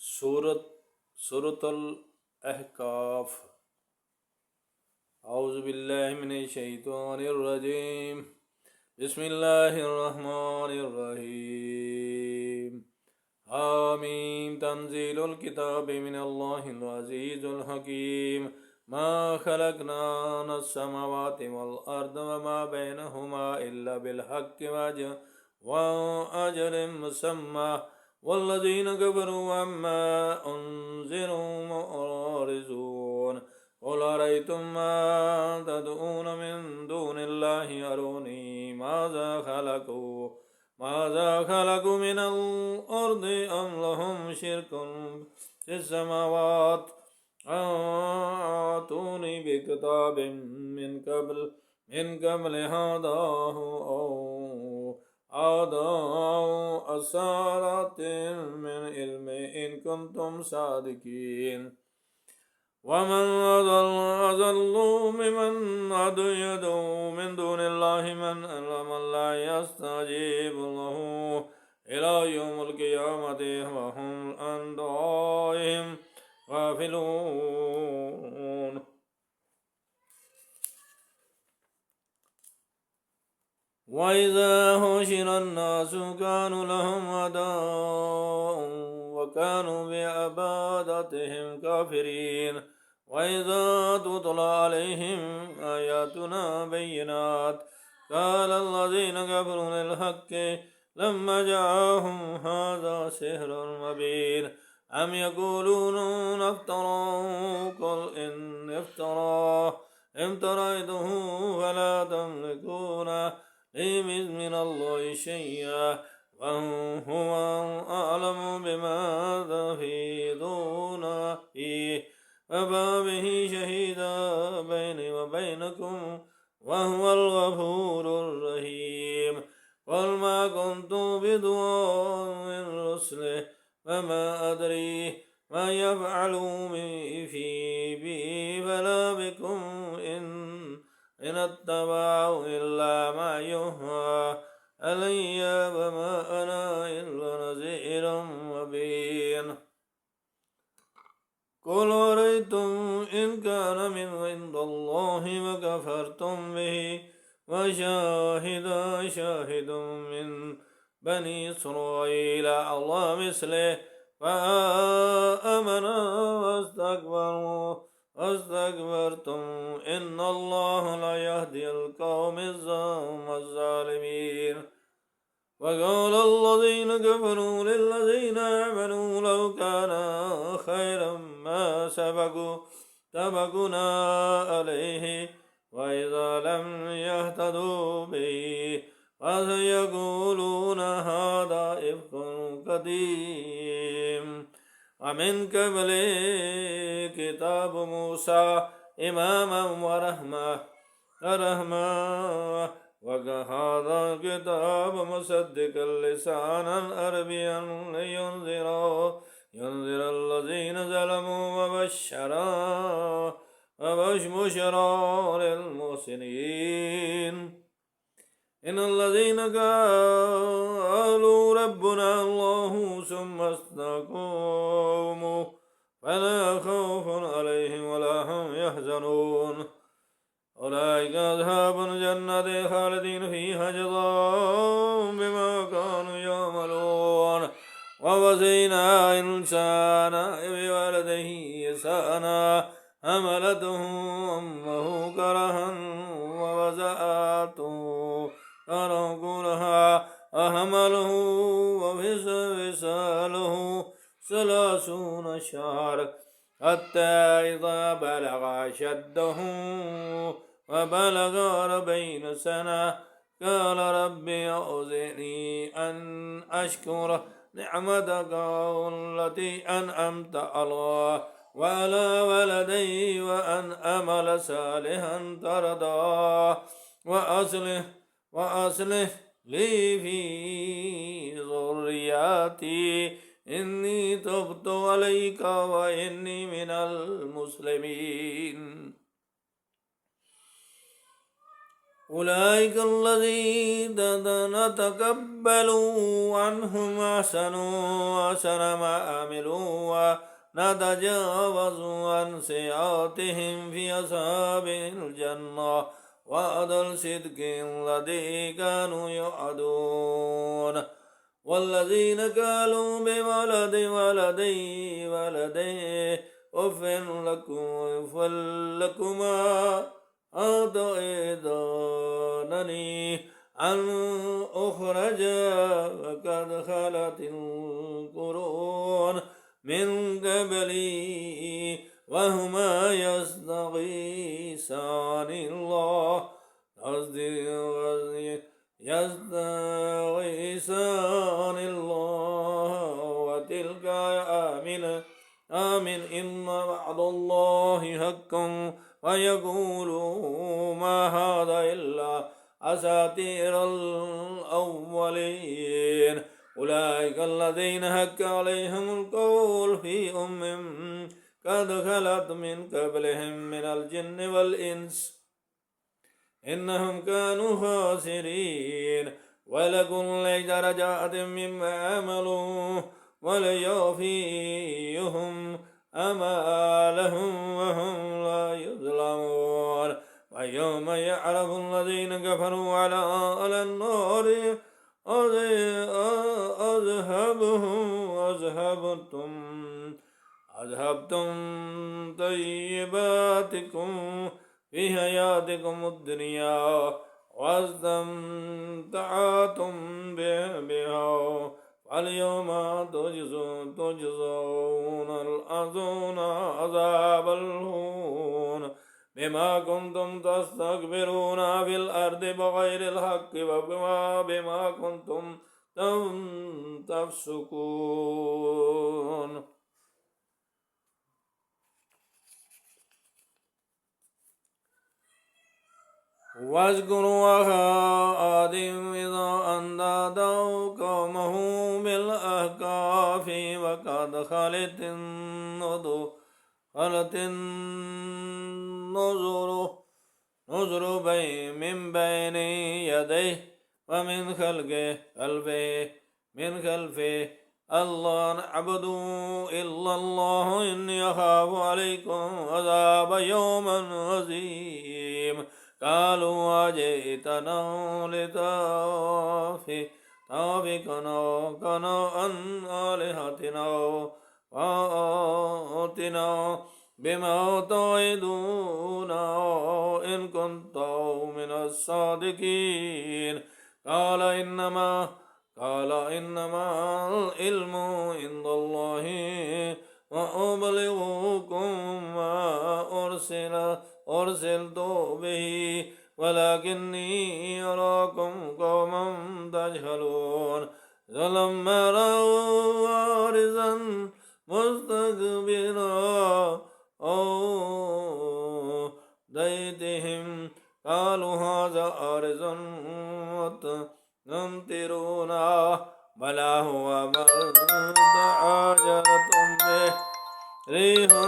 सूरत सूरतुल अहकाफ। औज़ु बिल्लाहि मिनश शैतानिर रजीम। बिस्मिल्लाहिर रहमानिर रहीम। हामीम तंजीलुल किताबि मिनल्लाहिल अज़ीज़ुल हकीम। मा खलक़नास समावाति वल अर्द वमा बैनहुमा इल्ला बिल हक़्क़ि व अजलिम मुसम्मा वल्लज़ीन कफ़रू अम्मा उन्ज़िरू मुअरिज़ून। क़ुल अरअय्तुम मा तदऊन मिन दूनिल्लाहि अरूनी माज़ा खलक़ू मिनल अर्दि अम लहुम शिरकुन फ़िस्समावात आतूनी बिकिताबिम मिन क़ब्ल हाज़ा असारातिन मिन इल्मिन इन कुंतुम सादिकीन। वमन अज़ल्लु मिमन यदऊ मिन दूनिल्लाहि मन ला यस्तजीबु लहु इला यौमिल क़ियामति व हुम अन दुआइहिम गाफ़िलून। वइज़ा हुशिर अन्नासु कानु लहुम अदाअ व कानु बिइबादतिहिम काफ़िरीन। वइज़ा तुतला अलैहिम आयातुना बय्यिनात क़ाल अल्लज़ीन कफ़रू लिल हक़्क़ि लम्मा जाअहुम हाज़ा सिह्रुन मुबीन। अम यक़ूलून इफ्तराहु क़ुल इन इफ्तरैतुहु फला तमलिकून लि मिनल्लाहि शय्अन व हुवा अअलमु बिमा तफ़ीदून फ़ीहि वकफ़ा बिहि शहीदा बैनी व बैनकुम व हुवल गफ़ूरुर रहीम। क़ुल मा कुन्तु बिदुआइ रुसुलिहि वमा अदरी मा यफ़अलु बी वला बिकुम इन अत्तबअु इल्ला मा युहा अलय्य वमा अना इल्ला नज़ीरुम मुबीन। क़ुल अरअय्तुम इन कान मिन इंदिल्लाहि व कफ़रतुम बिहि व शाहिदुम मिन बनी इस्राईल अला मिस्लिहि फ़आमन वस्तकबरतुम इन्नल्लाहा ला यहदिल क़ौमज़ ज़ालिमीन। वक़ाल अल्लज़ीन कफ़रू लिल्लज़ीन आमनू लौ कान खैरन मा सबक़ूना अलैहि व इज़ा लम यहतदू बिहि फसयक़ूलून हाज़ा इफ़्कुन क़दीम। वमिन क़ब्लिहि किताब मूसा इमामन व रहमह वहाज़ा किताब मुसद्दिक़न लिसानन अरबिय्यन लियुनज़िरल्लज़ीन ज़लमू व बुशरा लिलमुहसिनीन। इन्नल्लज़ीन क़ालू रब्बुना अल्लाहु सुम्मा इस्तक़ामू फला खौफ़ुन अलैहिम वला हुम यहज़नून। उलाइका अस्हाबुल जन्नति खालिदीन फ़ीहा जज़ाअन बिमा कानू यअमलून। व वस्सैनाल इंसाना बिवलिदिही ihsana हमलतहु उम्मुहु करहन व वज़अतहु करहा अहमलहु व फिसलहु सलासून शहर हत्ता इज़ा बलग अशद्दहु व बलग 40 सनह क़ाल रब्बि औज़ि'नी अन अश्कुर निअमतक अल्लती अनअमत अलैया व अला वलदी व अन अमल सालिहन तरदाह व अस्लिह ली फ़ी ज़ुर्रिय्यती इन्नी तुब्तु अलैका व इन्नी मिनल मुस्लिमीन। أولئك الذين نتقبل عنهم أحسن ما عملوا ونتجاوز عن سيئاتهم في أصحاب الجنة وعد الصدق الذي كانوا يوعدون والذين قالوا ولدي أف لكما أضئدانني أن أخرج وقد خلت القرون من قبلي وهما يستغيثان الله وتلك آمن إن وعد الله حق ويقولوا ما هذا إلا أساطير الأولين أولئك الذين حق عليهم القول في قد خلت من قبلهم من الجن والإنس إنهم كانوا خاسرين ولكل درجات مما عملوا وليوفيهم أمالهم وهم لا يظلمون ويوم يعرف الذين كفروا على النار أذهبتم طيباتكم في حياتكم الدنيا واستمتعتم بها فاليوم تجزون عذاب الهون بما كنتم تستكبرون في الأرض بغير الحق وبما كنتم تفسقون واذكروا أخا عاد إذا أنذر قومه بالأحقاف وقد خلت النذر من بين يديه ومن خلفه الله نعبدوا إلا الله إني أخاف عليكم عذاب يوم عظيم قالوا أجئتنا لتافكنا عن آلهتنا وآتنا بما تعدنا إن كنت من الصادقين قال إنما العلم عند الله وأبلغكم ما أرسلت به ولكني أراكم قوما تجهلون فلما رأوا عارضا مستكبرا أوديتهم قالوا هذا عارض ممطرنا بل هو ما استعجلتم به ريح